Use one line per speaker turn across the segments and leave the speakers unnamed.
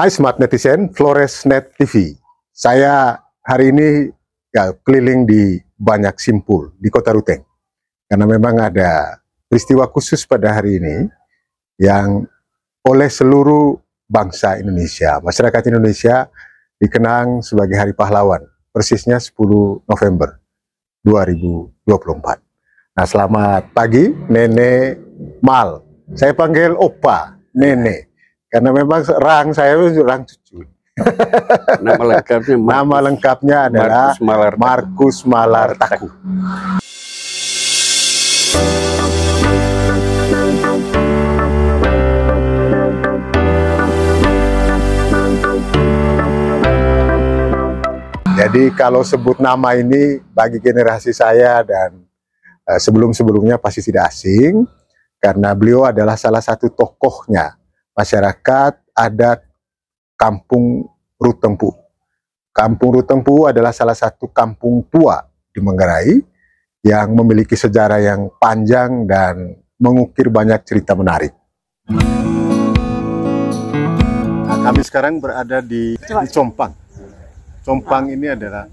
Hai Smart Netizen, Floresnet TV. Saya hari ini keliling di banyak simpul di Kota Ruteng. Karena memang ada peristiwa khusus pada hari ini yang oleh seluruh bangsa Indonesia, masyarakat Indonesia dikenang sebagai Hari Pahlawan. Persisnya 10 November 2024. Nah, selamat pagi Nenek Mal. Saya panggil Opa, Nenek. Karena memang rang saya itu rang cucu. Nama lengkapnya adalah Markus Malartaku. Jadi kalau sebut nama ini bagi generasi saya dan sebelum-sebelumnya pasti tidak asing, karena beliau adalah salah satu tokohnya masyarakat adat Kampung Rutengpu. Kampung Rutengpu adalah salah satu kampung tua di Manggarai yang memiliki sejarah yang panjang dan mengukir banyak cerita menarik. Nah, kami sekarang berada di Compang. Compang ini adalah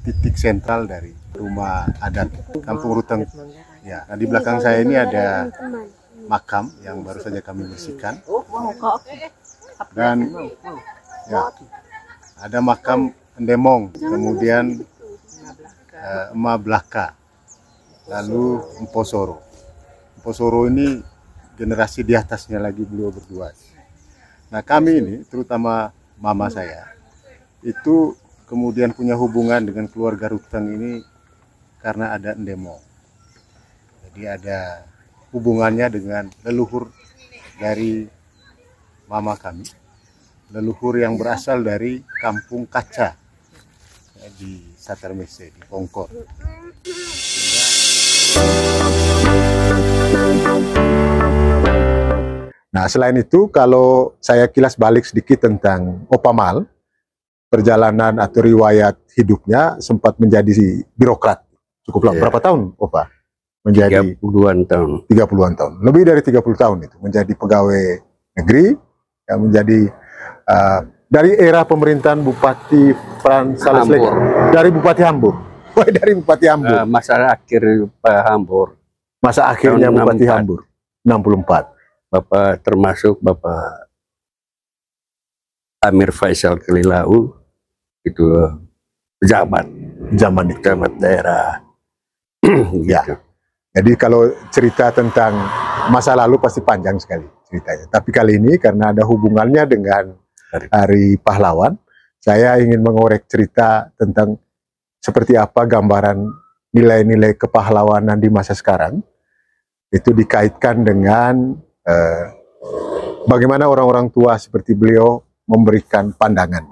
titik sentral dari rumah adat Kampung Rutengpu. Ya, nah di belakang saya ini ada makam yang baru saja kami bersihkan, dan ya, ada makam Endemong, kemudian Ema Blaka, lalu Empo Soro. Empo Soro ini generasi di atasnya lagi beliau berdua. Nah kami ini, terutama mama saya, itu kemudian punya hubungan dengan keluarga Ruteng ini karena ada Endemong. Jadi ada hubungannya dengan leluhur dari mama kami, leluhur yang berasal dari Kampung Kaca di Satermese, di Pongkor. Nah, selain itu, kalau saya kilas balik sedikit tentang Opa Mal, perjalanan atau riwayat hidupnya sempat menjadi birokrat. Cukup lama. Yeah. Berapa tahun, Opa? Menjadi
30-an tahun.
30-an tahun. Lebih dari 30 tahun itu. Menjadi pegawai negeri, ya, menjadi dari era pemerintahan Bupati Frans Salesleg. Dari Bupati Hambur. Dari Bupati Hambur.
Masa akhir Pak Hambur.
Masa akhirnya Bupati Hambur. 64.
Bapak termasuk Bapak Amir Faisal Kelilau itu pejabat daerah.
Ya.
Gitu.
Jadi kalau cerita tentang masa lalu pasti panjang sekali ceritanya. Tapi kali ini karena ada hubungannya dengan Hari Pahlawan, saya ingin mengorek cerita tentang seperti apa gambaran nilai-nilai kepahlawanan di masa sekarang. Itu dikaitkan dengan bagaimana orang-orang tua seperti beliau memberikan pandangan.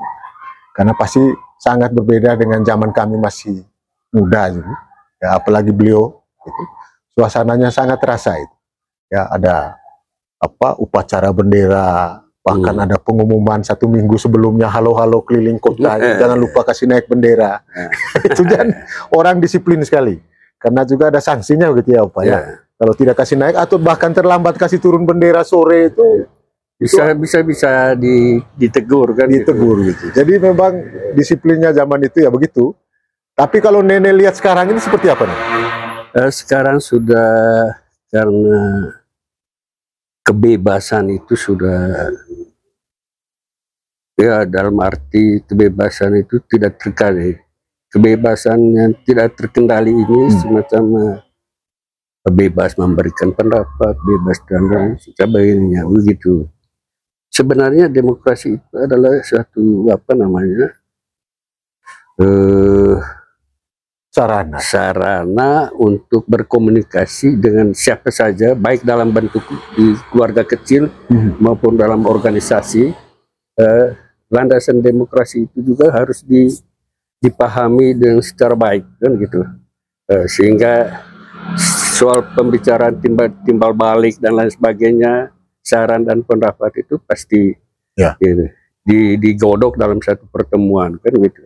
Karena pasti sangat berbeda dengan zaman kami masih muda gitu. Ya, apalagi beliau itu suasananya sangat terasa itu. Ya, ada upacara bendera, bahkan ada pengumuman 1 minggu sebelumnya, halo-halo keliling kota, jangan lupa kasih naik bendera. Itu kan orang disiplin sekali. Karena juga ada sanksinya begitu ya, Pak ya. Kalau tidak kasih naik atau bahkan terlambat kasih turun bendera sore itu
bisa ditegur kan,
ditegur gitu. Jadi memang disiplinnya zaman itu ya begitu. Tapi kalau Nenek lihat sekarang ini seperti apa nih?
Sekarang sudah, karena kebebasan itu sudah, ya dalam arti kebebasan itu tidak terkendali. Kebebasan yang tidak terkendali ini semacam bebas memberikan pendapat, bebas dan lain sebagainya begitu. Sebenarnya demokrasi itu adalah suatu sarana untuk berkomunikasi dengan siapa saja, baik dalam bentuk di keluarga kecil maupun dalam organisasi. Landasan demokrasi itu juga harus dipahami dengan secara baik kan gitu, sehingga soal pembicaraan timbal balik dan lain sebagainya, saran dan pendapat itu pasti digodok dalam satu pertemuan kan gitu.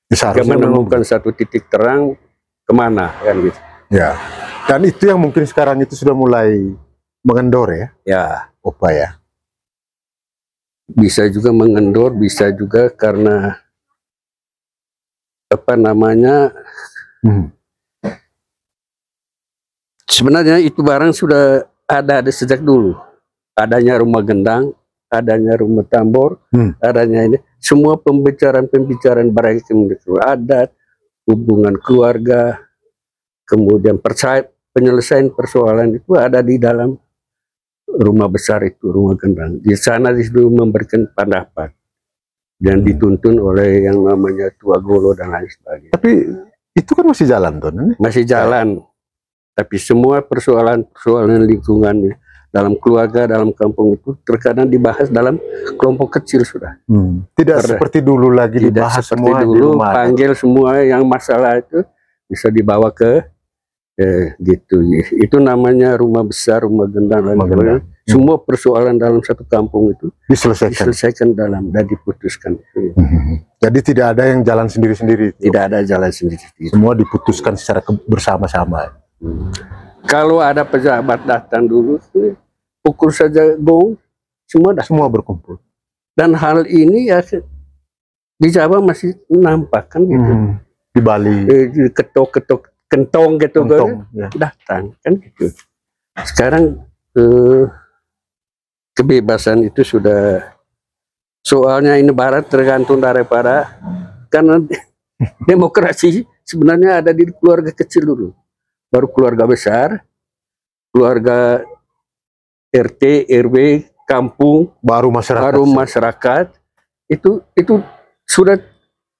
Jika menemukan satu titik terang kemana kan gitu.
Ya. Dan itu yang mungkin sekarang itu sudah mulai mengendor ya.
Ya.
Opa ya.
bisa juga mengendor, bisa juga karena apa namanya, sebenarnya itu barang sudah ada sejak dulu. Adanya rumah gendang, adanya rumah tambor, adanya ini, semua pembicaraan baik adat, hubungan keluarga, kemudian penyelesaian persoalan itu ada di dalam rumah besar itu, rumah gendang. Di sana disitu memberikan pendapat dan dituntun oleh yang namanya Tua Golo dan lain sebagainya.
Tapi itu kan masih jalan tuh,
masih jalan. Tapi semua persoalan lingkungannya dalam keluarga, dalam kampung itu terkadang dibahas dalam kelompok kecil sudah.
Tidak seperti dulu lagi dibahas semua
dulu, panggil semua yang masalah itu bisa dibawa ke gitu. Itu namanya rumah besar, rumah gendang, semua persoalan dalam satu kampung itu diselesaikan dalam dan diputuskan.
Jadi tidak ada yang jalan sendiri-sendiri.
Tidak ada jalan sendiri.
Semua diputuskan secara bersama-sama.
Kalau ada pejabat datang dulu, pukul saja gong, semua berkumpul. Dan hal ini ya di Jawa masih nampak kan gitu.
Di Bali,
ketok-ketok kentong gitu ya. Datang kan gitu. Sekarang kebebasan itu sudah, soalnya ini barat tergantung daripada, karena demokrasi sebenarnya ada di keluarga kecil dulu, baru keluarga besar, keluarga RT, RW, kampung, baru masyarakat. Itu sudah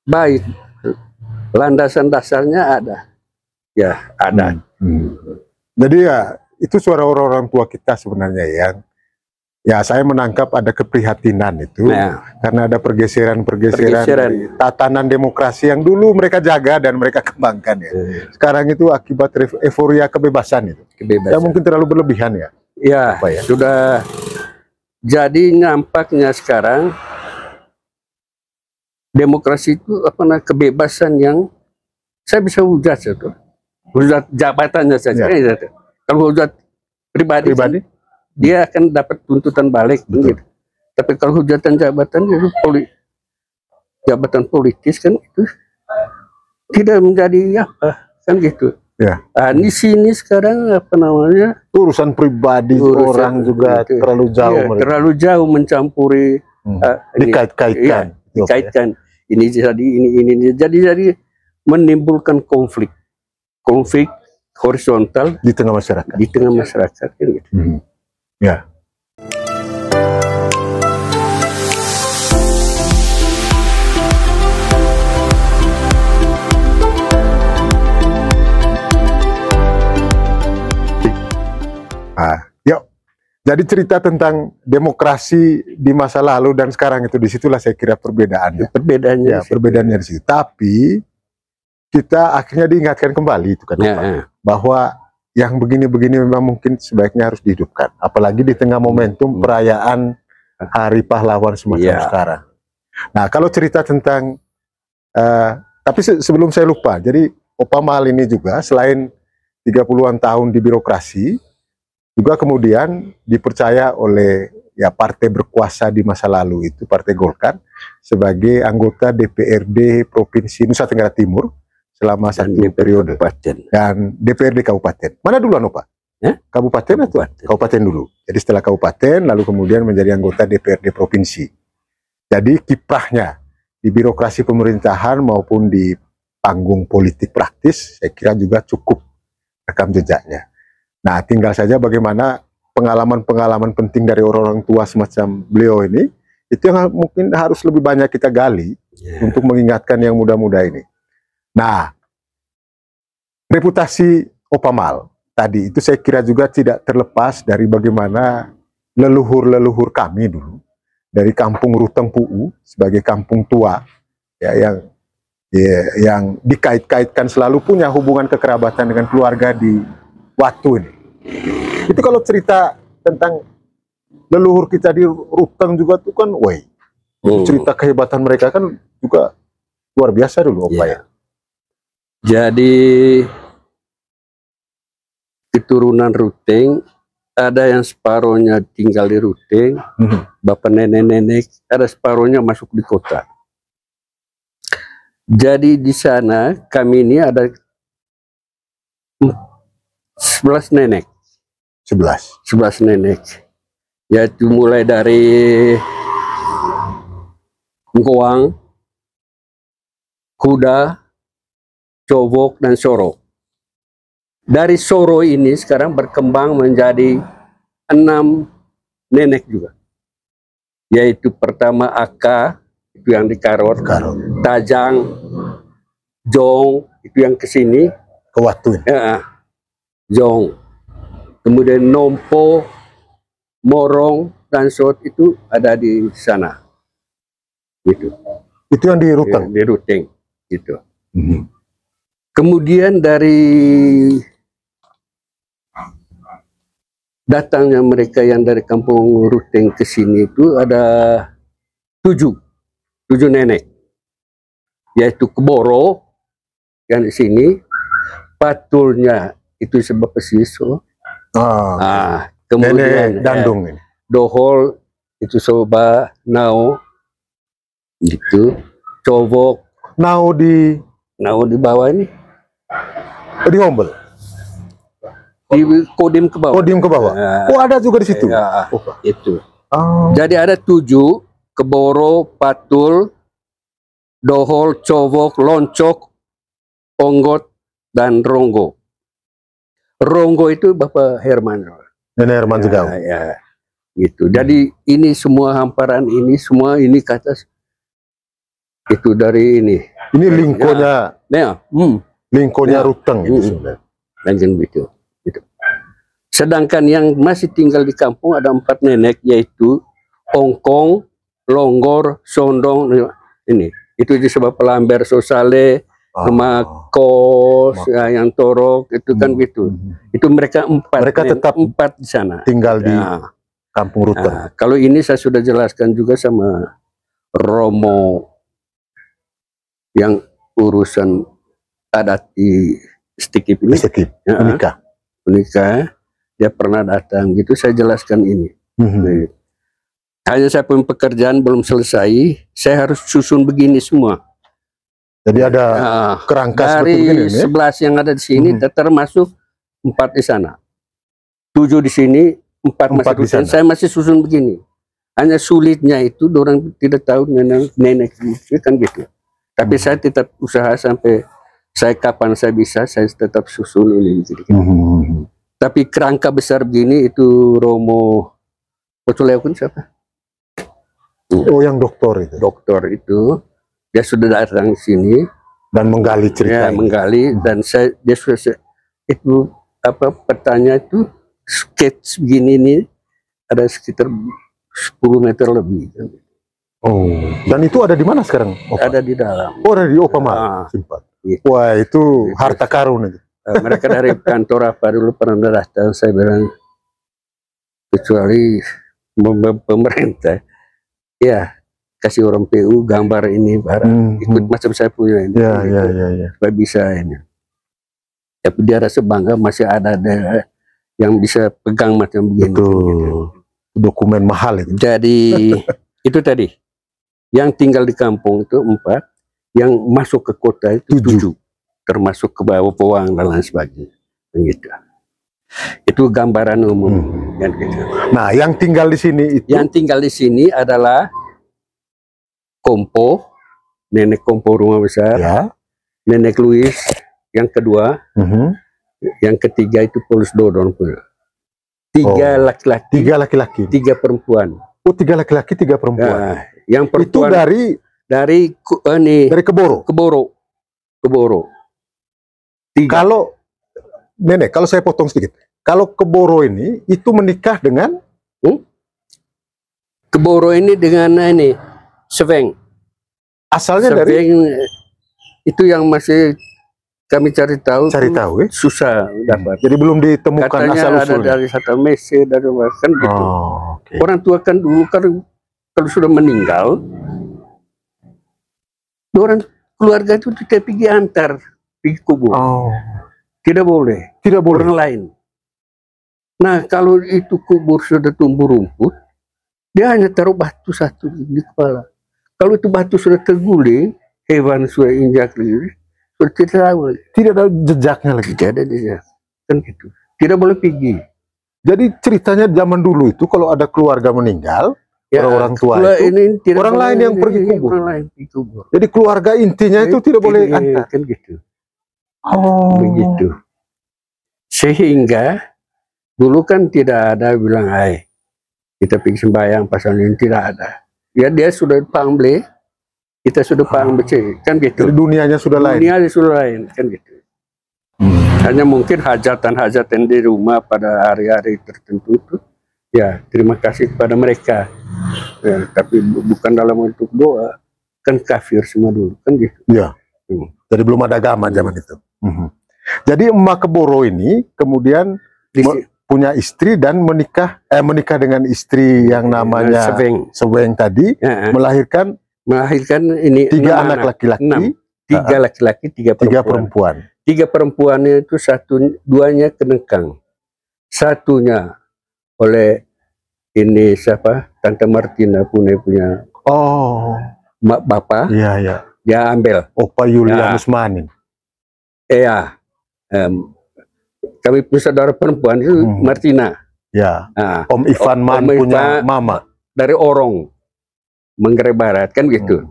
baik, landasan dasarnya ada. Ya ada.
Jadi ya itu suara orang-orang tua kita sebenarnya yang ya saya menangkap ada keprihatinan itu karena ada pergeseran tatanan demokrasi yang dulu mereka jaga dan mereka kembangkan ya. Sekarang itu akibat euforia kebebasan itu. Ya mungkin terlalu berlebihan ya.
Ya, sudah jadi nampaknya sekarang demokrasi itu kebebasan yang saya bisa hujat itu. Hujat jabatannya saja. Kalau hujat pribadi dia akan dapat tuntutan balik. Gitu. Tapi kalau hujatan jabatan itu jabatan politis kan itu tidak menjadi apa kan gitu.
Ya.
Di sini sekarang
urusan pribadi orang juga terlalu jauh.
Terlalu jauh mencampuri, dikaitkan. Ini jadi menimbulkan konflik horizontal
di tengah masyarakat.
Kan gitu.
Ya. Yuk. Jadi cerita tentang demokrasi di masa lalu dan sekarang itu, disitulah saya kira perbedaannya. Perbedaannya di situ. Tapi kita akhirnya diingatkan kembali itu kan, bahwa yang begini-begini memang mungkin sebaiknya harus dihidupkan, apalagi di tengah momentum perayaan Hari Pahlawan semacam sekarang. Nah, kalau cerita tentang tapi sebelum saya lupa, jadi Opa Mal ini juga selain 30-an tahun di birokrasi, juga kemudian dipercaya oleh partai berkuasa di masa lalu itu, Partai Golkar, sebagai anggota DPRD Provinsi Nusa Tenggara Timur selama satu periode, dan DPRD Kabupaten. Mana duluan, Opa? Kabupaten atau Kabupaten dulu? Jadi setelah Kabupaten, lalu kemudian menjadi anggota DPRD Provinsi. Jadi kiprahnya di birokrasi pemerintahan maupun di panggung politik praktis, saya kira juga cukup rekam jejaknya. Nah, tinggal saja bagaimana pengalaman-pengalaman penting dari orang-orang tua semacam beliau ini, itu yang mungkin harus lebih banyak kita gali untuk mengingatkan yang muda-muda ini. Nah, reputasi Opa Mal tadi itu saya kira juga tidak terlepas dari bagaimana leluhur-leluhur kami dulu dari kampung Ruteng Puu sebagai kampung tua yang dikait-kaitkan selalu punya hubungan kekerabatan dengan keluarga di Watu ini. Itu kalau cerita tentang leluhur kita di Ruteng juga tuh kan, cerita kehebatan mereka kan juga luar biasa dulu, Opa ya.
Jadi keturunan Ruteng ada yang separuhnya tinggal di Ruteng, bapak nenek-nenek, ada separuhnya masuk di kota. Jadi di sana kami ini ada 11 nenek. 11 nenek. Yaitu mulai dari Ngkoang, Kuda, Cowok, dan Soro. Dari Soro ini sekarang berkembang menjadi 6 nenek juga. Yaitu pertama Aka, itu yang di Karot, Tajang, Jong, itu yang ke sini,
ke Watu.
ya, Jong. Kemudian Nompo, Morong, dan Sot itu ada di sana. Gitu.
Itu yang di Ruteng.
Di Ruteng, gitu. Kemudian dari datangnya mereka yang dari kampung Ruteng ke sini itu ada 7 nenek, yaitu Keboro yang di sini, Patulnya itu sebab Pesiso, kemudian
Nenek Dandung ini.
Dohol itu Soba Nao, gitu, Cowok
Nao di
bawah ini,
di Hombel.
di Kodim ke bawah.
Kodim ke bawah. Oh, ada juga di situ.
Ya, itu.
Oh.
Jadi ada 7, Keboro, Patul, Dohol, Cowok, Loncok, Onggot, dan Ronggo. Ronggo itu Bapak Herman.
Nenek Herman juga.
Ya, gitu. Jadi ini semua hamparan ini, semua ini ke atas. Itu dari ini.
Ini lingkonya, lingkonya Ruteng itu sebenarnya.
Lanjut gitu. Sedangkan yang masih tinggal di kampung ada 4 nenek, yaitu Ongkong, Longgor, Sondong, ini. Itu disebut Pelamber, Sosale, Makos, yang Torok, itu kan gitu. Itu mereka 4.
Mereka tetap
4 di sana.
Tinggal di kampung Ruteng.
Nah, kalau ini saya sudah jelaskan juga sama Romo yang urusan adat di Stikip ini. Unika. Dia pernah datang gitu, saya jelaskan ini. Hanya saya punya pekerjaan belum selesai, saya harus susun begini semua.
Jadi ada kerangka
dari
seperti ini,
11 yang ada di sini, termasuk 4 di sana, 7 di sini, 4 masih di sana. Saya masih susun begini. Hanya sulitnya itu, orang tidak tahu nenek kan gitu. Tapi saya tetap usaha sampai kapan saya bisa, saya tetap susun ini. Tapi kerangka besar begini itu Romo Poculeukun siapa?
Oh, yang dokter itu.
Dokter itu dia sudah datang ke sini
dan menggali cerita.
Ya, menggali, dan dia sudah itu apa petanya itu sketch begini nih ada sekitar 10 meter lebih.
Oh, dan itu ada di mana sekarang? Opa?
Ada di dalam.
Oh, ada di Opamar simpan.
Gitu.
Wah, itu harta karun itu.
Mereka dari kantor apa dulu pernah datang, saya bilang kecuali pemerintah ya kasih orang PU gambar ini barang ikut macam saya punya ini, supaya bisa ini. Tapi dia rasa bangga masih ada yang bisa pegang macam begini.
Gitu. Dokumen mahal itu.
Jadi itu tadi yang tinggal di kampung itu 4, yang masuk ke kota itu 7. Termasuk ke bawah Pewang dan lain sebagainya, begitu. Itu gambaran umum. Kan, gitu.
Nah, yang tinggal di sini itu?
Yang tinggal di sini adalah Kompo, nenek Kompo rumah besar, nenek Luis yang kedua, yang ketiga itu Polus Dodon. 3 laki-laki, 3 perempuan.
Oh, 3 laki-laki, 3 perempuan.
Nah, yang perempuan
itu dari Keboro. Kalau nenek, kalau saya potong sedikit, kalau Keboro ini itu menikah dengan
Keboro ini dengan ini Seveng.
Asalnya
Seveng,
dari
itu yang masih kami cari tahu susah dapat.
Jadi belum ditemukan asal usulnya.
Ada dari Sata Mese, dari kan gitu. Orang tua kan dulu kan kalau sudah meninggal, orang keluarga itu tidak pergi antar, pergi kubur. Tidak boleh. Orang lain. Nah, kalau itu kubur sudah tumbuh rumput, dia hanya taruh batu satu di kepala. Kalau itu batu sudah terguling, hewan sudah injak diri, sudah tidak tahu lagi.
Tidak ada jejaknya lagi.
Tidak ada jejak. Kan gitu. Tidak boleh pergi.
Jadi ceritanya zaman dulu itu kalau ada keluarga meninggal, orang tua itu,
ini tidak
orang
boleh,
lain yang pergi kubur.
Orang lain pergi kubur.
Jadi keluarga intinya itu tidak boleh angkat.
Kan gitu.
Oh.
Begitu. Sehingga dulu kan tidak ada bilang, hai, kita pergi sembahyang pasal ini, tidak ada. Ya dia sudah paham beli, kita sudah paham beci, kan gitu.
Jadi dunianya sudah lain.
Dunianya sudah lain, kan gitu. Hanya mungkin hajatan-hajatan di rumah pada hari-hari tertentu itu, ya terima kasih kepada mereka. Ya, tapi bukan dalam bentuk doa, kan kafir semua dulu, kan gitu.
Ya. Jadi belum ada agama zaman itu. Jadi Emak Keboro ini kemudian punya istri dan menikah dengan istri yang namanya Seweng tadi, melahirkan
ini
3 anak laki-laki,
3 laki-laki, 3 perempuan. 3 perempuannya itu duanya kenekang, satunya oleh ini siapa, Tante Martina punya mak bapak,
iya,
dia ambil
Opa Yulianus Manin.
Iya, kami punya saudara perempuan itu Martina.
Ya. Om Ivan Man punya mama
dari Orong, Manggarai Barat, kan gitu.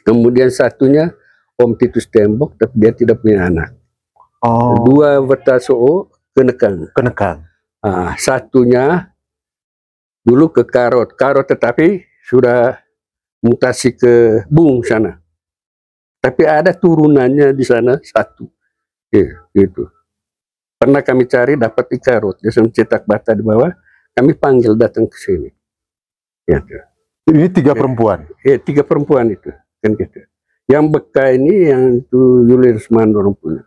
Kemudian satunya Om Titus Tembok, tapi dia tidak punya anak. 2 Vertasoo kenekang. Satunya dulu ke Karot, tetapi sudah mutasi ke Bung sana. Tapi ada turunannya di sana 1. Gitu. Pernah kami cari dapat di Karot, dia mencetak bata di bawah, kami panggil datang ke sini. Gitu.
Ini 3 perempuan.
3 perempuan itu, kan gitu. Yang Beka ini yang itu Julius Mandor punya.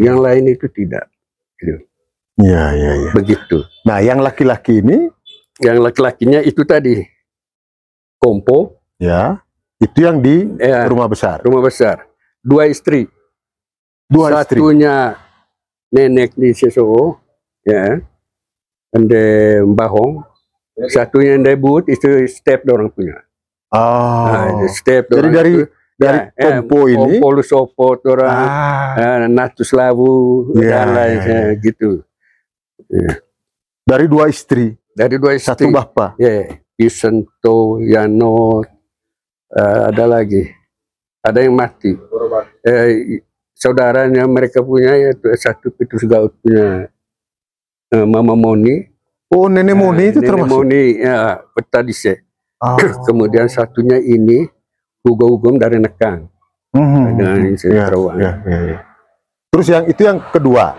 Yang lain itu tidak. Gitu.
Ya.
Begitu.
Nah, yang laki-laki ini,
yang laki-lakinya itu tadi Kompo.
Ya. Itu yang di rumah besar.
2 istri.
2 istri.
Satunya nenek di Seso, ya. Ande Mbahong. Satunya debut itu step orang punya. Step.
Jadi dari Kompo ini,
Kompo Lusopot orang, Natus Lawu dan lainnya gitu. Ya.
Dari 2 istri. Satu bapak.
Ya, Yusento, Yano, ada lagi. Ada yang mati. Saudaranya mereka punya yaitu satu Pitus Gaut punya Mama Moni.
Oh, Nenek Moni itu termasuk.
Nenek Moni, ya, Petadise. Kemudian satunya ini Hugo-Hugom dari Nekang.
Terus yang itu yang kedua.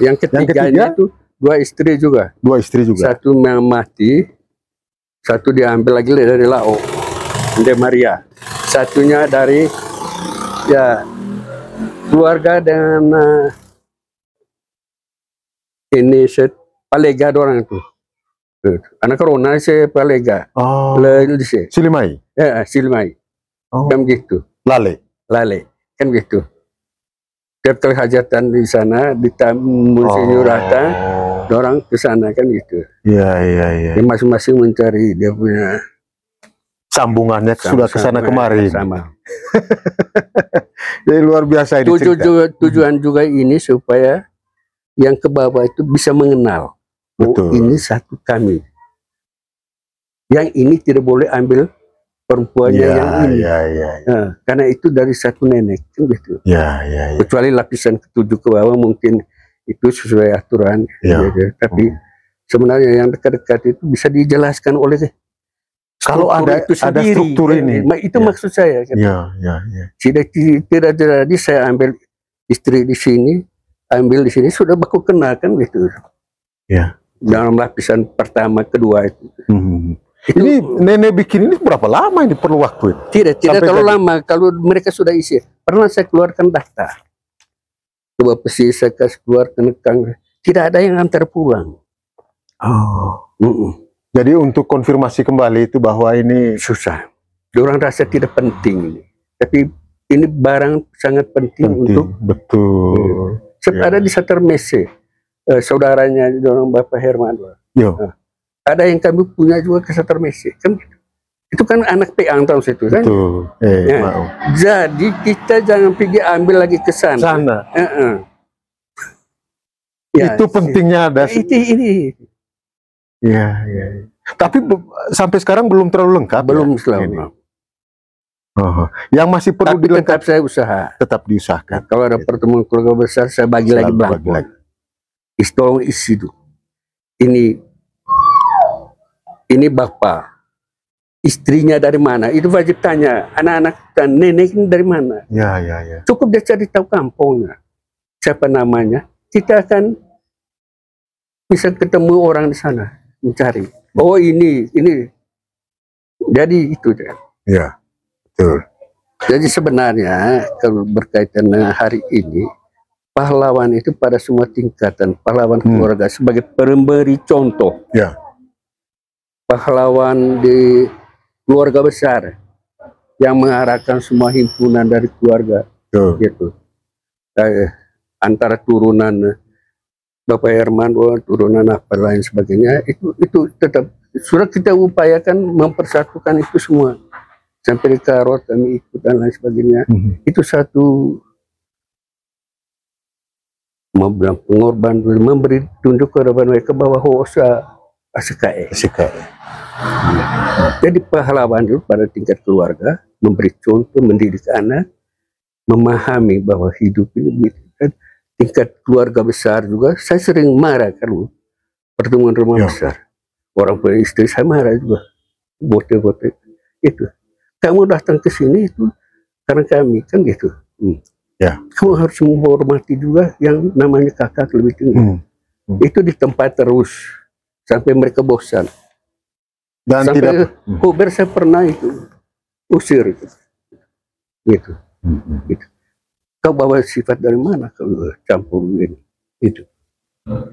Yang ketiganya itu 2 istri juga.
2 istri juga.
Satu yang mati, satu diambil lagi dari Lao, De Maria. Satunya dari keluarga dan ini Palega orang itu. Anak corona saya Palega.
Silimai.
Silimai. Kan gitu.
Lale.
Kan gitu. Tiap kali hajatan di sana di Monsinyur Rata, orang ke sana kan gitu.
Iya.
Masing-masing mencari dia punya
sambungannya sudah ke sana kemari.
Sama.
Jadi luar biasa ini.
Tujuan juga ini supaya yang ke bawah itu bisa mengenal.
Betul.
Ini satu kami. Yang ini tidak boleh ambil perempuannya yang ini. Nah, karena itu dari satu nenek kan gitu. Kecuali lapisan ke-7 ke bawah mungkin itu sesuai aturan. Tapi sebenarnya yang dekat-dekat itu bisa dijelaskan oleh
kalau ada struktur ini.
Itu maksud saya. Kan? Tidak jadi saya ambil istri di sini, ambil di sini sudah baku kenal kan gitu. Dalam lapisan pertama, kedua itu.
Ini nenek bikin ini berapa lama ini perlu waktu?
Tidak terlalu lama. Kalau mereka sudah isi, pernah saya keluarkan data. Coba pesi saya kasih keluar ke Nekang, tidak ada yang antar pulang.
Jadi untuk konfirmasi kembali itu bahwa ini
susah. Orang rasa tidak penting, tapi ini barang sangat penting untuk.
Betul.
Ada di Satermese. saudaranya dorong Bapak Herman.
Yo.
Ada yang kami punya juga ke Satermesi kan, itu kan anak peang tahun situ kan.
Betul. Mau.
Jadi kita jangan pergi ambil lagi ke sana. Ya,
itu pentingnya ada.
Ini.
Ya. Tapi sampai sekarang belum terlalu lengkap.
Belum selalu.
Yang masih perlu dilengkapi,
tetap saya usaha.
Tetap diusahakan.
Kalau ada pertemuan keluarga besar, saya bagi lagi belangko. Tolong isi dulu. Ini bapak, istrinya dari mana? Itu wajib tanya. Anak-anak dan nenek ini dari mana?
Ya.
Cukup dia cari tahu kampungnya, siapa namanya. Kita akan bisa ketemu orang di sana, mencari. Oh ini. Jadi itu ya.
Ya, betul.
Jadi sebenarnya kalau berkaitan dengan hari ini, pahlawan itu pada semua tingkatan, pahlawan keluarga sebagai pemberi contoh.
Ya.
Pahlawan di keluarga besar yang mengarahkan semua himpunan dari keluarga, gitu. Antara turunan Bapak Herman, turunan apa lain sebagainya, itu tetap sudah kita upayakan mempersatukan itu semua. Sampai di Karot kami ikut dan lain sebagainya. Itu satu mau bilang pengorban, memberi tunduk kepada mereka bahwa ASKE. Jadi pahlawan itu pada tingkat keluarga memberi contoh, mendidik anak, memahami bahwa hidup ini kan. Tingkat keluarga besar juga saya sering marah kalau pertemuan rumah besar. Orang punya istri saya marah juga. Bote-bote itu. Kamu datang ke sini itu karena kami kan gitu. Kamu harus menghormati juga yang namanya kakak lebih tinggi. Itu di tempat terus sampai mereka bosan. Dan sampai Kober saya pernah itu usir gitu. Kau bawa sifat dari mana kau campur ini?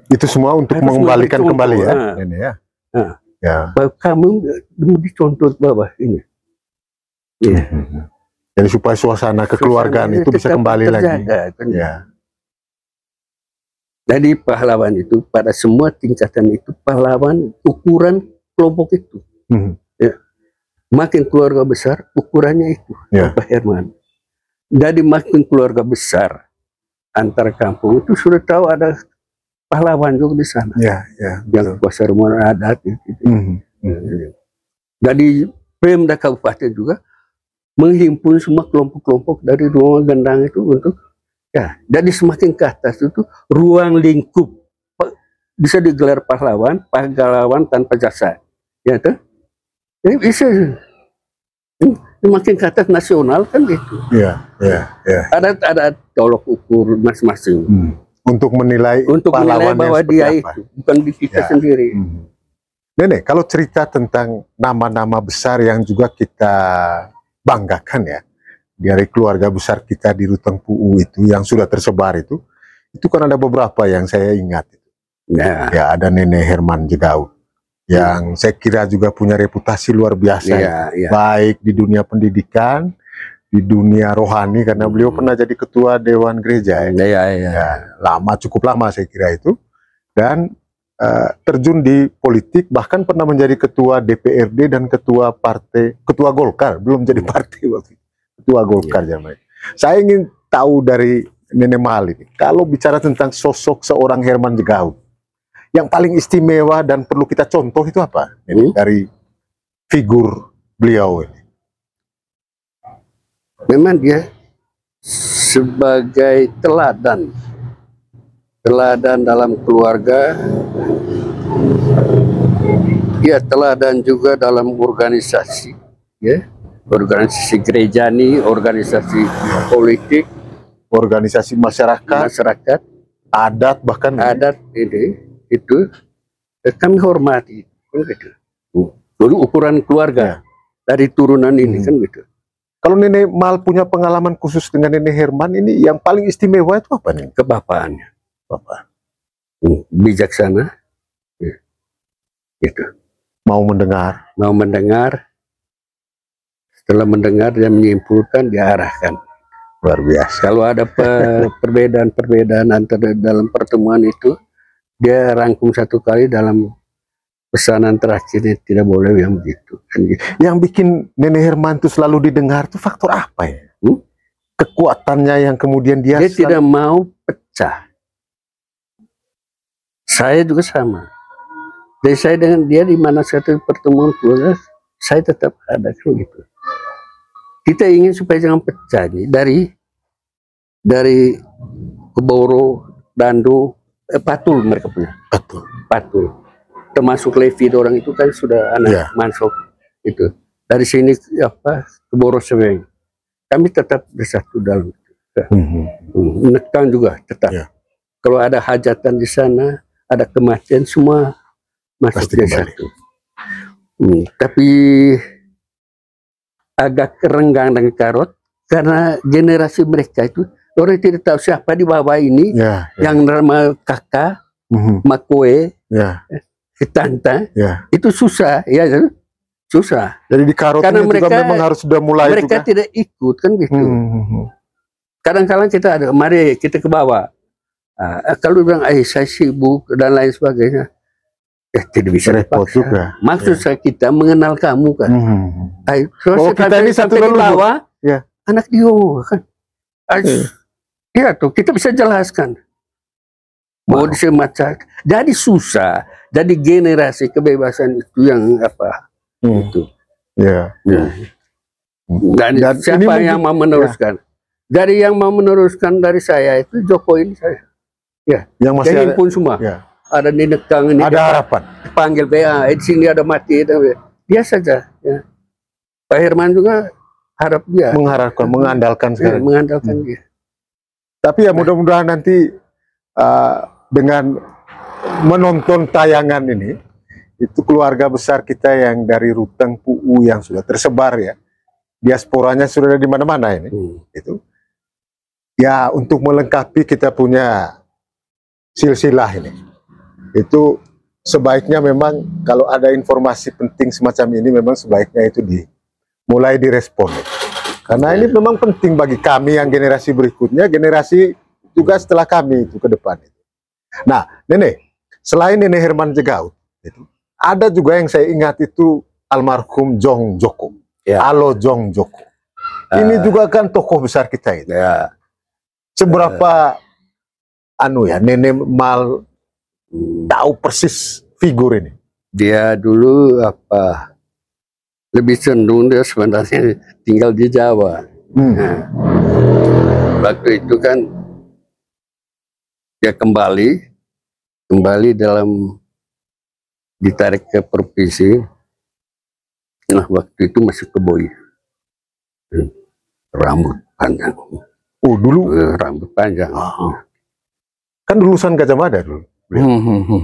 Itu
semua untuk mengembalikan kembali ya. Ini ya.
Kamu dicontoh bawah ini.
Jadi supaya suasana kekeluargaan itu bisa kembali lagi.
Kan? Jadi pahlawan itu pada semua tingkatan itu pahlawan ukuran kelompok itu. Makin keluarga besar ukurannya itu Pak Herman. Jadi makin keluarga besar antar kampung itu sudah tahu ada pahlawan juga di sana. Yang kuasa rumah adat itu. Jadi Pemda Kabupaten juga menghimpun semua kelompok-kelompok dari rumah gendang itu untuk jadi semakin ke atas itu ruang lingkup bisa digelar pahlawan tanpa jasa, ya tuh. Jadi bisa semakin ke atas nasional kan gitu. Ada tolok ukur masing-masing
untuk menilai
bahwa dia itu bukan di kita sendiri.
Nenek, kalau cerita tentang nama-nama besar yang juga kita banggakan ya dari keluarga besar kita di Ruteng Puu itu yang sudah tersebar itu kan ada beberapa yang saya ingat. Ya ada Nenek Herman Jegaut yang saya kira juga punya reputasi luar biasa, baik di dunia pendidikan, di dunia rohani karena beliau pernah jadi ketua Dewan Gereja cukup lama saya kira itu, dan terjun di politik, bahkan pernah menjadi ketua DPRD dan ketua Golkar, belum jadi partai waktu itu, ketua Golkar zaman. Saya ingin tahu dari Nenek Mahal ini, kalau bicara tentang sosok seorang Herman Jegaut, yang paling istimewa dan perlu kita contoh itu apa? Dari figur beliau ini.
Memang dia sebagai teladan dalam keluarga, teladan juga dalam organisasi, organisasi gerejani, organisasi politik,
organisasi masyarakat, adat, bahkan
itu kami hormati, kan gitu. Dulu ukuran keluarga dari turunan ini kan gitu.
Kalau Nenek Mal punya pengalaman khusus dengan Nenek Herman ini, yang paling istimewa itu apa nih?
Kebapaannya. Bijaksana, gitu. Mau mendengar, setelah mendengar dia menyimpulkan, diarahkan.
Luar biasa.
Kalau ada perbedaan antara dalam pertemuan itu, dia rangkum satu kali dalam pesanan terakhirnya, tidak boleh yang begitu.
Yang bikin Nenek Herman itu selalu didengar itu faktor apa ya? Kekuatannya yang kemudian dia
tidak mau pecah. Saya juga sama. Jadi saya dengan dia di mana satu pertemuan keluarga, saya tetap ada gitu. Kita ingin supaya jangan pecah nih dari Keboro, Dandu, Patul mereka punya. Patul. Termasuk Levi orang itu kan sudah anak Mansok itu. Dari sini Keboro Seweng. Kami tetap bersatu dalam itu. Nekang juga tetap. Kalau ada hajatan di sana, ada kematian, semua masuk di satu. Tapi agak kerenggang dengan Karot karena generasi mereka itu orang tidak tahu siapa di bawah ini yang nama kakak, Makoe, Tanta, itu susah, susah.
Jadi di Karot
karena
ini mereka juga memang harus sudah mulai
mereka
juga.
Tidak ikut kan gitu. Kadang-kadang kita ada, mari kita ke bawah. Kalau bilang, saya sibuk dan lain sebagainya, tidak bisa
repot juga.
Maksud saya kita mengenal kamu kan.
Kita ini satu
di bawah, anak dia kan. Iya tuh, kita bisa jelaskan. Bahwa di semacam, jadi susah, jadi generasi kebebasan itu yang itu. Dan siapa yang mau meneruskan? Dari yang mau meneruskan dari saya itu Joko ini saya. Yang masih himpun semua. Ada di Nekang ini.
Ada harapan.
Panggil PA, di sini ada mati. Dia saja. Pak Herman juga harap dia.
Mengharapkan, mengandalkan sekarang.
Mengandalkan dia.
Tapi ya mudah-mudahan nanti dengan menonton tayangan ini, itu keluarga besar kita yang dari Ruteng Puu yang sudah tersebar ya, diasporanya sudah di mana-mana ini, itu ya untuk melengkapi kita punya silsilah ini, itu sebaiknya memang kalau ada informasi penting semacam ini memang sebaiknya itu mulai direspon, karena ini memang penting bagi kami yang generasi berikutnya, generasi juga setelah kami itu ke depan. Nah, Nenek, selain Nenek Herman Jegaut, itu ada juga yang saya ingat itu almarhum Jong Joko, Alo Jong Joko. Ini juga kan tokoh besar kita itu. Seberapa Nenek Mal tahu persis figur ini?
Dia dulu lebih cenderung dia sebenarnya tinggal di Jawa. Waktu itu kan dia kembali ditarik ke provinsi. Nah, waktu itu masih ke Boy. Rambut panjang.
Dulu
rambut panjang.
Kan lulusan Gajah Mada dulu.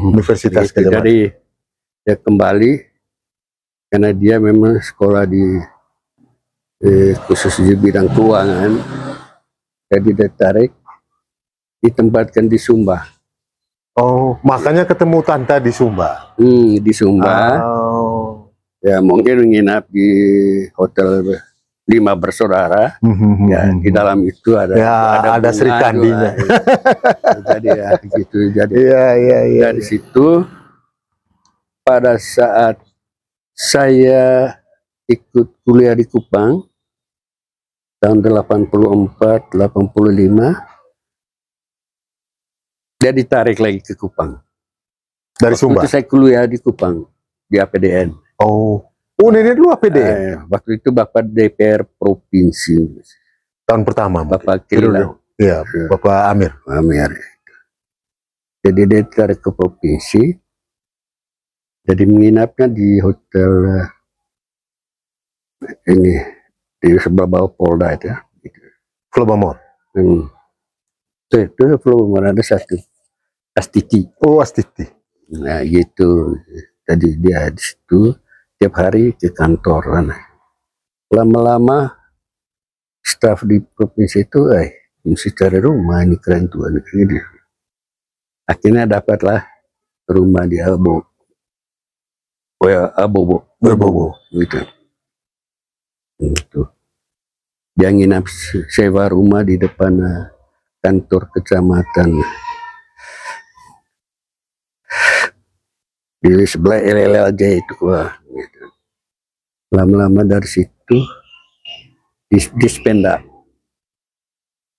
Universitas Gajah Mada.
Jadi dia kembali karena dia memang sekolah di khusus di bidang keuangan. Jadi ditarik, ditempatkan di Sumba.
Makanya ketemu Tanta di Sumba.
Di Sumba. Ya mungkin menginap di hotel 5 bersaudara. Ya di dalam itu ada
Sri Kandinya.
Jadi gitu. Jadi dari situ pada saat saya ikut kuliah di Kupang tahun 84, 85. Dia ditarik lagi ke Kupang.
Dari Sumba?
Waktu itu saya kuliah di Kupang, di APDN.
Nenek dulu APDN?
Waktu itu Bapak DPR Provinsi.
Tahun pertama?
Bapak Kirilau.
Iya, Bapak Amir.
Jadi dia ditarik ke Provinsi. Jadi menginapnya di hotel ini, di sebelah Polda itu.
Flobamor?
Itu Flobamor ada satu. Astiti.
Astiti.
Nah gitu. Jadi dia di situ tiap hari ke kantor. Lama-lama staf di provinsi itu, mesti cari rumah ini keren tuan. Akhirnya dapatlah rumah di Abobo gitu. Dia nginap sewa rumah di depan kantor kecamatan. di sebelah LLLJ itu. Wah, gitu. Lama-lama dari situ Dispenda,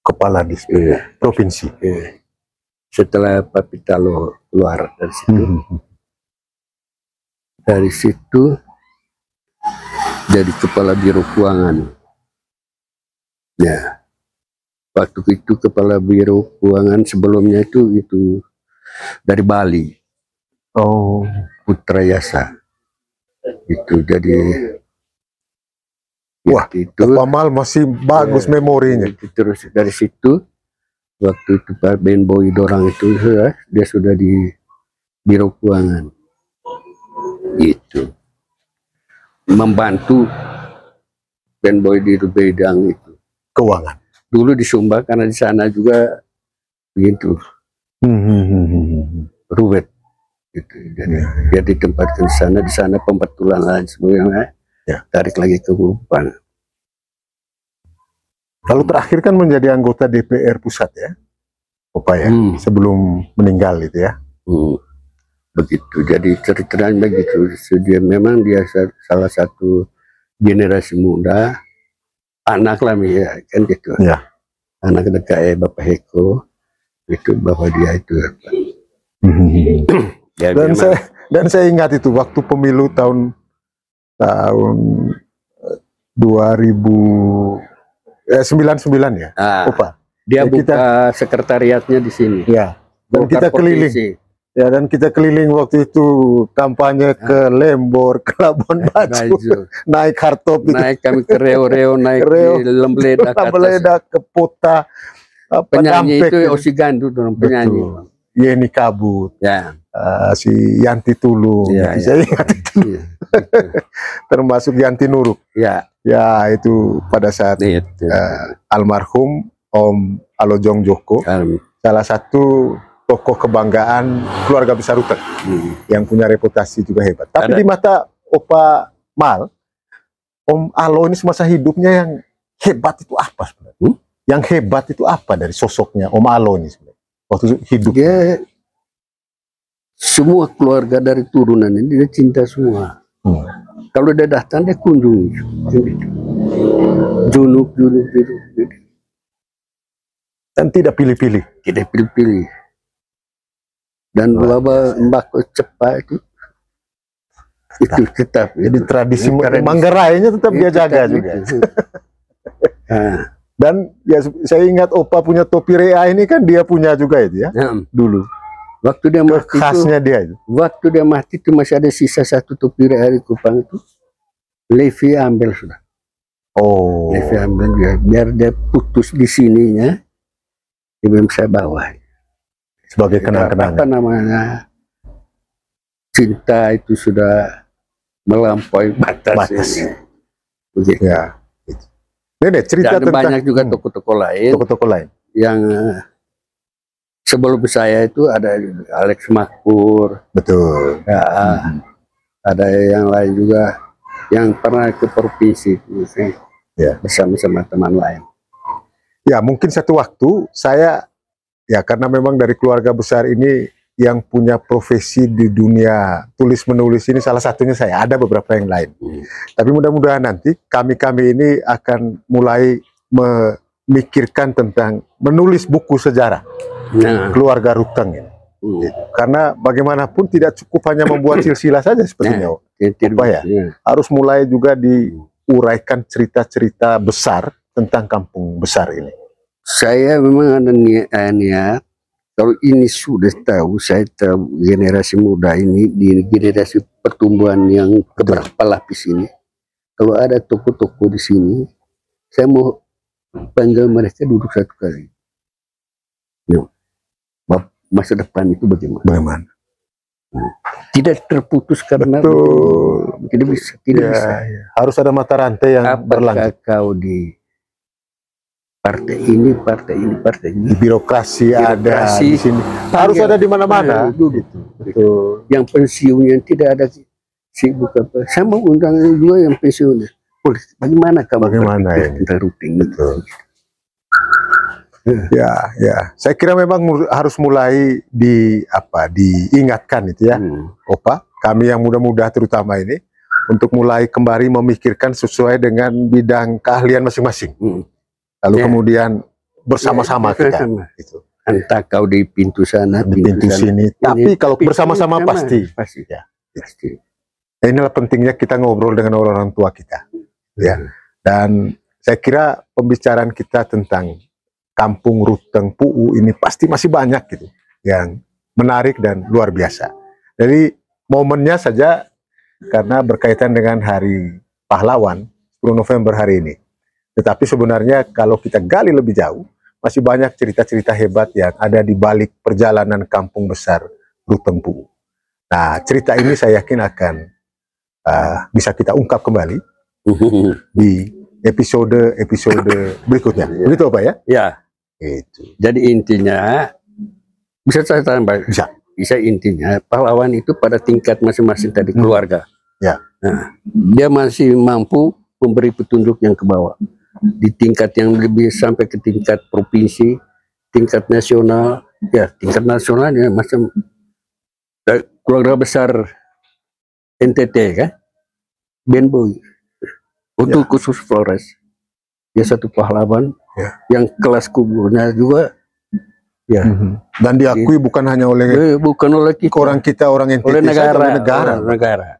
kepala Dispenda provinsi.
Setelah Pak Pitalo keluar dari situ, dari situ jadi kepala Biro Keuangan. Ya, waktu itu kepala Biro Keuangan sebelumnya itu dari Bali.
Oh,
Putra Yasa. Itu jadi.
Wah, itu Pak Mal masih bagus memorinya.
Terus dari situ, waktu itu Pak Ben Boy Dorang itu dia sudah di Biro Keuangan. Itu membantu Ben Boy di bidang itu
keuangan.
Dulu di Sumba karena di sana juga begitu. Ruwet. Gitu. Jadi dia ditempatkan di sana pembetulan lain sebagainya. Ya. Tarik lagi ke Kupang.
Lalu terakhir kan menjadi anggota DPR pusat ya, Opa ya, sebelum meninggal itu ya.
Begitu. Jadi ceritanya begitu. Memang dia salah satu generasi muda, anak lah ya kan gitu. Ya. Anak dekat Bapak Heko itu bahwa dia itu. Ya,
dan saya ingat itu waktu pemilu tahun 2099 ya, Opa.
Dia buka sekretariatnya di sini.
Ya. Dan kita keliling. Ya, dan kita keliling waktu itu kampanye ke Lembor, ke Labuan Bajo, naik hardtop,
naik kami ke Reo-Reo, naik di
Lembledak ke Pota.
Penyanyi itu Osigandu dong, penyanyi.
Yeni Kabut. Ya. Si Yanti Tulung, saya ingat itu. Termasuk Yanti Nuruk. Ya, itu pada saat almarhum Om Alojong Joko, salah satu tokoh kebanggaan keluarga besar Ruteng yang punya reputasi juga hebat. Tapi di mata Opa Mal, Om Alo ini semasa hidupnya yang hebat itu apa sebenarnya? Yang hebat itu apa dari sosoknya Om Alo ini sebenarnya? Waktu hidup.
Semua keluarga dari turunan ini dia cinta semua. Kalau dia datang dia kunjungi. Junuk.
Dan tidak pilih-pilih.
Tidak pilih-pilih. Dan Mbak cepat itu tetap.
Jadi tradisi Manggarainya tetap dia jaga juga. Dan ya saya ingat Opa punya topi rea ini kan dia punya juga itu ya. Dulu.
Waktu dia mati
khasnya dia itu.
Waktu dia mati itu masih ada sisa satu topi dari Kupang itu. Levi ambil sudah.
Oh.
Levi ambil dia. Biar dia putus di sininya. Dia bisa bawa.
Sebagai kenang-kenangan.
Apa namanya? Cinta itu sudah melampaui batas. Begitu.
Ya. Ini cerita
dan tentang banyak juga tokoh-tokoh lain. Yang sebelum saya itu ada Alex Makmur,
betul.
Ya, ada yang lain juga yang pernah ke provinsi bersama-sama teman lain.
Ya mungkin satu waktu saya ya karena memang dari keluarga besar ini yang punya profesi di dunia tulis menulis ini salah satunya saya. Ada beberapa yang lain. Tapi mudah-mudahan nanti kami ini akan mulai memikirkan tentang menulis buku sejarah. Keluarga Ruteng ini. Karena bagaimanapun tidak cukup hanya membuat silsilah saja sepertinya. Harus mulai juga diuraikan cerita-cerita besar tentang kampung besar ini.
Saya memang ada niat, kalau ini sudah tahu, saya tahu generasi muda ini, di generasi pertumbuhan yang keberapa lapis ini, kalau ada toko-toko di sini, saya mau panggil mereka duduk satu kali. Masa depan itu bagaimana? Tidak terputus karena tidak bisa.
Harus ada mata rantai yang berlanjut.
Kau di partai ini,
di birokrasi ada di sini, harus ada di mana-mana.
Yang pensiunnya tidak ada sibuk apa. Sama undangan juga yang pensiunnya. Bagaimana kamu?
Bagaimana ya?
Rutin gitu.
Ya. Saya kira memang harus mulai diingatkan itu ya, Opa, kami yang muda-muda terutama ini untuk mulai kembali memikirkan sesuai dengan bidang keahlian masing-masing. Lalu kemudian bersama-sama kita. Gitu.
Entah kau di pintu sana,
di pintu sini. Tapi kalau bersama-sama pasti.
Ya. Pasti.
Inilah pentingnya kita ngobrol dengan orang-orang tua kita. Ya. Dan saya kira pembicaraan kita tentang Kampung Ruteng Pu'u ini pasti masih banyak gitu yang menarik dan luar biasa. Jadi momennya saja karena berkaitan dengan Hari Pahlawan 10 November hari ini. Tetapi sebenarnya kalau kita gali lebih jauh, masih banyak cerita-cerita hebat yang ada di balik perjalanan kampung besar Ruteng Pu'u. Nah, cerita ini saya yakin akan bisa kita ungkap kembali di episode berikutnya. Begitu Pak ya?
Ya.
Itu.
Jadi intinya, bisa saya tambah? Bisa intinya, pahlawan itu pada tingkat masing-masing tadi keluarga.
Ya.
Nah, dia masih mampu memberi petunjuk yang ke bawah. Di tingkat yang lebih sampai ke tingkat provinsi, tingkat nasional, ya tingkat nasional ya macam keluarga besar NTT kan, Benboy, untuk khusus Flores, dia satu pahlawan yang kelas kuburnya juga, ya.
Dan diakui bukan hanya oleh kita, orang NTT,
oleh
negara.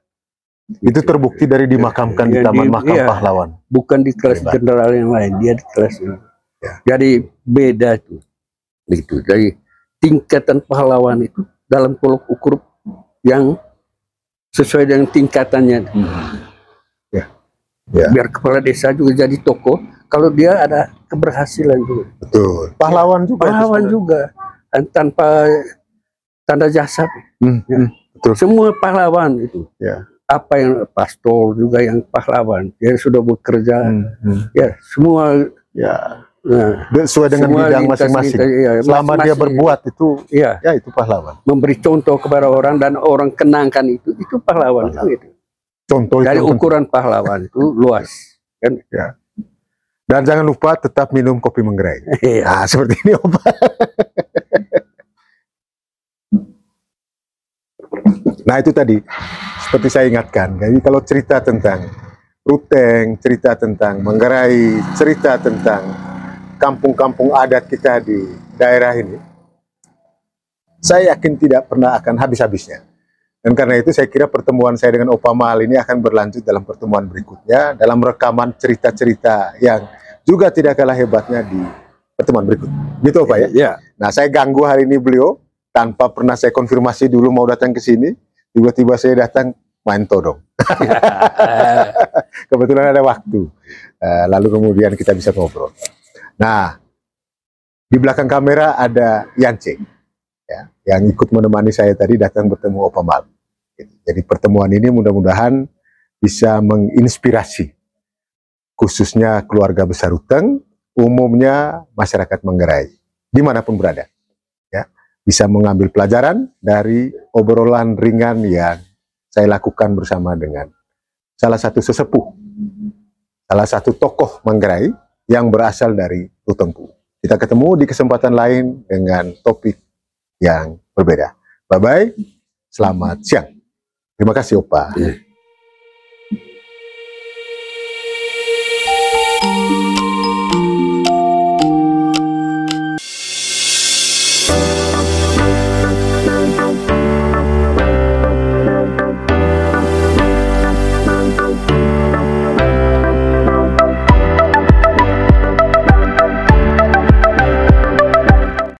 Itu terbukti dari dimakamkan di Taman Makam Pahlawan.
Bukan di kelas jenderal yang lain, dia di kelas ini. Jadi beda tuh. Gitu. Jadi tingkatan pahlawan itu dalam tolok ukur yang sesuai dengan tingkatannya. Biar kepala desa juga jadi tokoh, kalau dia ada keberhasilan juga.
Betul. Pahlawan juga.
Pahlawan juga. Tanpa tanda jasa.
Betul.
Semua pahlawan itu.
Ya.
Apa yang pastor juga yang pahlawan, dia sudah bekerja, ya semua
ya sesuai dengan bidang masing-masing. Selama dia berbuat itu, ya itu pahlawan.
Memberi contoh kepada orang dan orang kenangkan itu pahlawan. Gitu.
Contoh
dari ukuran pahlawan itu luas, kan?
Ya. Dan jangan lupa tetap minum kopi menggerai. Nah, seperti ini Opa. Nah itu tadi, seperti saya ingatkan, jadi kalau cerita tentang Ruteng, cerita tentang Manggarai, cerita tentang kampung-kampung adat kita di daerah ini, saya yakin tidak pernah akan habis-habisnya. Dan karena itu saya kira pertemuan saya dengan Opa Mal ini akan berlanjut dalam pertemuan berikutnya, dalam rekaman cerita-cerita yang juga tidak kalah hebatnya di pertemuan berikut. Gitu Pak ya?
Ya.
Nah saya ganggu hari ini beliau, tanpa pernah saya konfirmasi dulu mau datang ke sini. Tiba-tiba saya datang main todong. Kebetulan ada waktu. Lalu kemudian kita bisa ngobrol. Nah, di belakang kamera ada Yance, ya, yang ikut menemani saya tadi datang bertemu Opa Mal. Jadi pertemuan ini mudah-mudahan bisa menginspirasi, khususnya keluarga besar Ruteng, umumnya masyarakat Manggarai, dimanapun berada. Bisa mengambil pelajaran dari obrolan ringan yang saya lakukan bersama dengan salah satu sesepuh, salah satu tokoh Manggarai yang berasal dari Ruteng Pu'u. Kita ketemu di kesempatan lain dengan topik yang berbeda. Bye-bye, selamat siang. Terima kasih Opa.